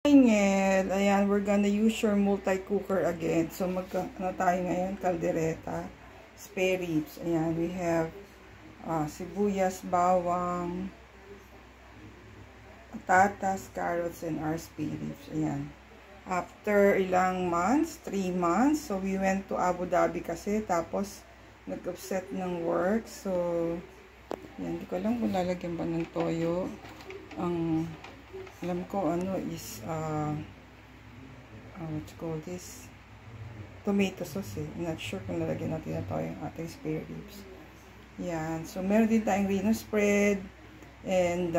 Ngel, ayan, we're gonna use your multi-cooker again. So, tayo ngayon, caldereta, spare ribs. Ayan, we have sibuyas, bawang, patatas, carrots, and our spare ribs. Ayan. After ilang months, 3 months, so we went to Abu Dhabi kasi, tapos nag-upset ng work. So, yan, hindi ko alam kung lalagyan ba ng toyo. Alam ko ano is what you call this, tomato sauce eh. I'm not sure kung lalagyan natin na toyo yung ating spare ribs. Yan, so meron din tayong Reno spread and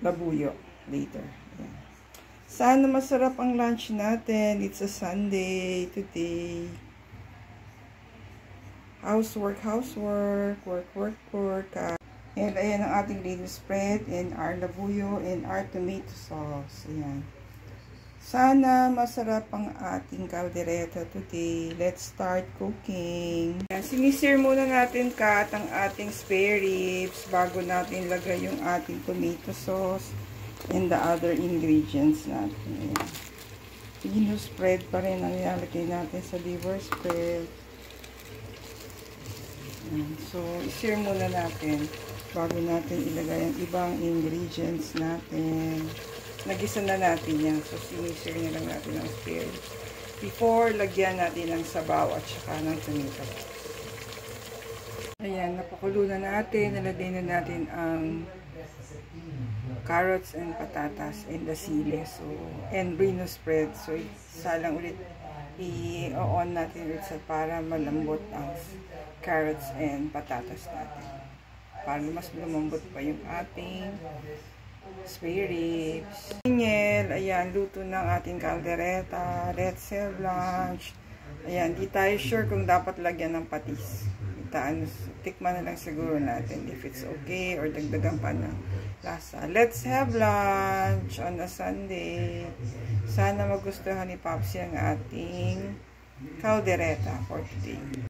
labuyo later. Yan. Sana masarap ang lunch natin. It's a Sunday today. Housework, work. And ayan ang ating Reno spread and our labuyo and our tomato sauce. Ayan. Sana masarap ang ating caldereta today. Let's start cooking. Ayan, sinisir muna natin ang ating spare ribs bago natin lagay yung ating tomato sauce and the other ingredients natin. Ayan. Reno spread pa rin ang ilalagay natin sa liver spread. Ayan. So, isir muna natin bago natin ilagay ang ibang ingredients natin. Nagisa na natin yan. So, sinisir na lang natin ang spare ribs before lagyan natin ng sabaw at saka ng tomato. Ayan, napakulo na natin. Nalagay na natin ang carrots and patatas and the sili. So, and Reno spread. So, isa lang ulit i-on natin ulit para malambot ang carrots and patatas natin. Para mas lumambot pa yung ating spare ribs. Ayan, luto ng ating caldereta. Let's have lunch. Ayan, di tayo sure kung dapat lagyan ng patis. Tikman na lang siguro natin if it's okay or dagdagan pa ng lasa. Let's have lunch on a Sunday. Sana magustuhan ni Papsi ang ating caldereta for today.